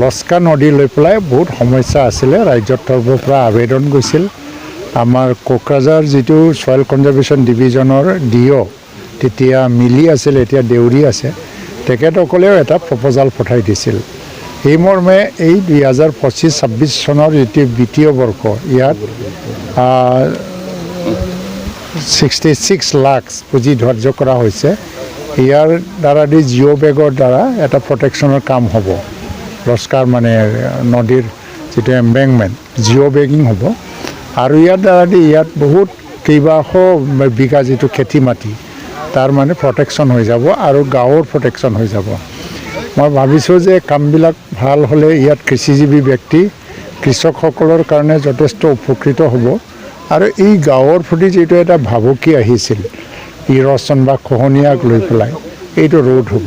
লস্কা নদী লৈ পেলাই বহুত সমস্যা আছিলে। ৰাজ্যৰ তৰফৰ পৰা আবেদন গৈছিল। আমাৰ কোকৰাঝাৰ যিটো ছয়েল কনজাৰ্ভেশ্যন ডিভিজনৰ DO তেতিয়া মিলি আছিল, এতিয়া দেউৰী আছে, তেখেতসকলেও এটা প্ৰপ'জাল পঠাই দিছিল। এই মৰ্মে এই 2025-26 চনৰ যিটো বিত্তীয় বৰ্ষ ইয়াত 66 লাখ পুঁজি ধাৰ্য কৰা হৈছে। ইয়াৰ দ্বাৰা দি জিঅ' বেগৰ দ্বাৰা এটা প্ৰটেকশ্যনৰ কাম হ'ব। লস্কাৰ মানে নদীৰ যিটো এম্বেংমেণ্ট জিঅ' বেগিং হ'ব আৰু ইয়াৰ দ্বাৰা দি ইয়াত বহুত কেইবাশ বিঘা যিটো খেতি মাটি তাৰ মানে প্ৰটেকশ্যন হৈ যাব আৰু গাঁৱৰ প্ৰটেকশ্যন হৈ যাব। মই ভাবিছোঁ যে কামবিলাক ভাল হ'লে ইয়াত কৃষিজীৱী ব্যক্তি কৃষকসকলৰ কাৰণে যথেষ্ট উপকৃত হ'ব আৰু এই গাঁৱৰ প্ৰতি যিটো এটা ভাবুকি আহিছিল ইৰচন বা খহনীয়াক লৈ পেলাই এইটো ৰোধ হ'ব।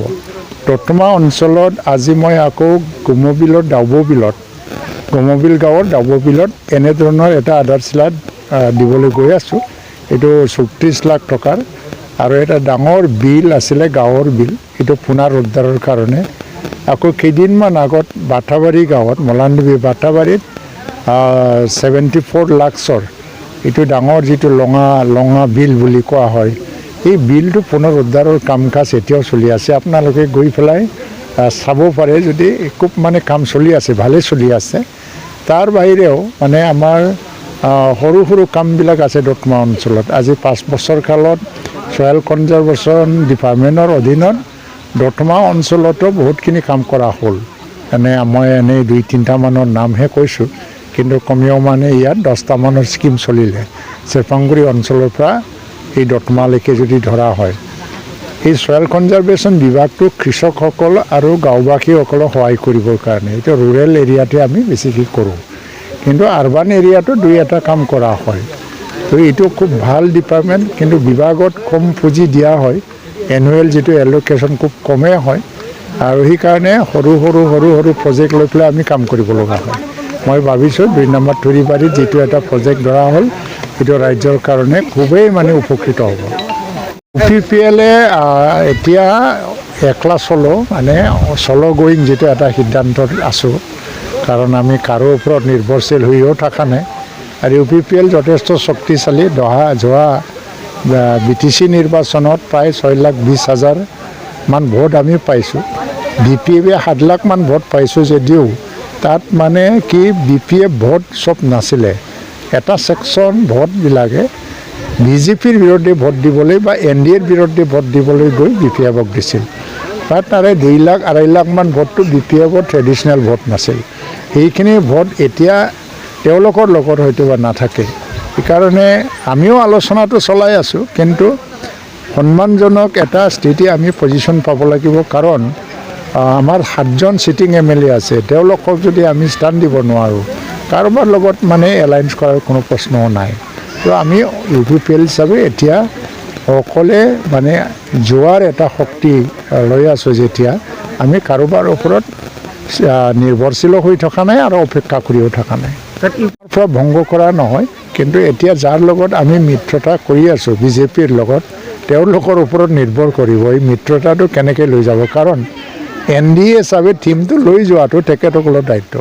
দতমা অঞ্চলত আজি মই আকৌ গুমবিল গাঁৱৰ ডাববিলত এনেধৰণৰ এটা আধাৰশিলা দিবলৈ গৈ আছোঁ। এইটো 34 লাখ টকাৰ আৰু এটা ডাঙৰ বিল আছিলে, গাঁৱৰ বিল, এইটো পুনৰ উদ্ধাৰৰ কাৰণে। আকৌ কেইদিনমান আগত বাটাবাৰী গাঁৱত মলানদেৱী বাটাবাৰীত 74 লাখৰ এইটো ডাঙৰ যিটো লঙা বিল বুলি কোৱা হয়, এই বিলটো পুনৰ উদ্ধাৰৰ কাম কাজ এতিয়াও চলি আছে। আপোনালোকে গৈ পেলাই চাব পাৰে যদি খুব মানে কাম চলি আছে, ভালেই চলি আছে। তাৰ বাহিৰেও মানে আমাৰ সৰু সৰু কামবিলাক আছে দতমা অঞ্চলত। আজি 5 বছৰ কালত ছয়েল কনজাৰ্ভেশ্যন ডিপাৰ্টমেণ্টৰ অধীনত দতমা অঞ্চলতো বহুতখিনি কাম কৰা হ'ল। মই এনেই 2-3টা মানৰ নামহে কৈছোঁ, কিন্তু কমেও মানে ইয়াত 10টা মানৰ স্কিম চলিলে চেৰপাংগুৰি অঞ্চলৰ পৰা এই দতমালৈকে যদি ধৰা হয়। এই ছয়েল কনজাৰ্ভেশ্যন বিভাগটো কৃষকসকল আৰু গাঁওবাসীসকলক সহায় কৰিবৰ কাৰণে, এইটো ৰুৰেল এৰিয়াতে আমি বেছিকৈ কৰোঁ, কিন্তু আৰবান এৰিয়াতো 2-এটা কাম কৰা হয়। তো এইটো খুব ভাল ডিপাৰ্টমেণ্ট, কিন্তু বিভাগত কম পুঁজি দিয়া হয়। এনুৱেল যিটো এল'কেশ্যন খুব কমেই হয় আৰু সেইকাৰণে সৰু সৰু প্ৰজেক্ট লৈ পেলাই আমি কাম কৰিব লগা হয়। মই ভাবিছোঁ 2 নম্বৰ থুৰিবাৰীত যিটো এটা প্ৰজেক্ট ধৰা হ'ল সেইটো ৰাজ্যৰ কাৰণে খুবেই মানে উপকৃত হ'ব। UPPL এতিয়া একলা চলো গোয়িং যিটো এটা সিদ্ধান্তত আছোঁ, কাৰণ আমি কাৰো ওপৰত নিৰ্ভৰশীল হৈও থকা নাই আৰু UPPL যথেষ্ট শক্তিশালী। যোৱা BTC নিৰ্বাচনত প্ৰায় 6,20,000 মান ভোট আমি পাইছোঁ। BPF 7 লাখ মান ভোট পাইছোঁ যদিও তাত মানে কি BPF ভোট চব নাছিলে। এটা ছেকশ্যন ভোটবিলাকে BJPৰ বিৰুদ্ধে ভোট দিবলৈ বা NDAৰ বিৰুদ্ধে ভোট দিবলৈ গৈ BPFক দিছিল। তাৰে 2 লাখ 2.5 লাখ মান ভোটটো BPFৰ ট্ৰেডিশ্যনেল ভোট নাছিল। সেইখিনি ভোট এতিয়া তেওঁলোকৰ লগত হয়তো বা নাথাকে। সেইকাৰণে আমিও আলোচনাটো চলাই আছোঁ, কিন্তু সন্মানজনক এটা স্থিতি আমি পজিশ্যন পাব লাগিব। কাৰণ আমাৰ 7জন চিটিং MLA আছে, তেওঁলোকক যদি আমি স্থান দিব নোৱাৰোঁ, কাৰোবাৰ লগত মানে এলায়েন্স কৰাৰ কোনো প্ৰশ্নও নাই। তো আমি UPPL হিচাপে এতিয়া অকলে মানে যোৱাৰ এটা শক্তি লৈ আছোঁ, যেতিয়া আমি কাৰোবাৰ ওপৰত নিৰ্ভৰশীল হৈ থকা নাই আৰু অপেক্ষা কৰিও থকা নাই। পৰা ভংগ কৰা নহয়, কিন্তু এতিয়া যাৰ লগত আমি মিত্ৰতা কৰি আছোঁ BJPৰ লগত, তেওঁলোকৰ ওপৰত নিৰ্ভৰ কৰিব এই মিত্ৰতাটো কেনেকৈ লৈ যাব। কাৰণ NDA হিচাপে টীমটো লৈ যোৱাটো তেখেতসকলৰ দায়িত্ব।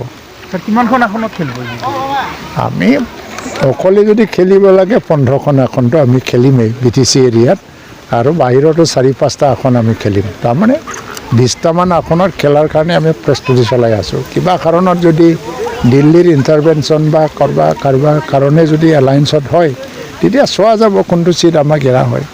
কিমানখন আসনত খেলিব? আমি অকলে যদি খেলিব লাগে 15খন আসনটো আমি খেলিমেই BTC এৰিয়াত, আৰু বাহিৰতো 4-5টা আসন আমি খেলিম। তাৰমানে 20টামান আসনত খেলাৰ কাৰণে আমি প্ৰস্তুতি চলাই আছোঁ। কিবা কাৰণত যদি দিল্লীৰ ইণ্টাৰভেনশ্যন বা কাৰোবাৰ কাৰণে যদি এলায়েন্সত হয়, তেতিয়া চোৱা যাব কোনটো চিট আমাক এৰা হয়।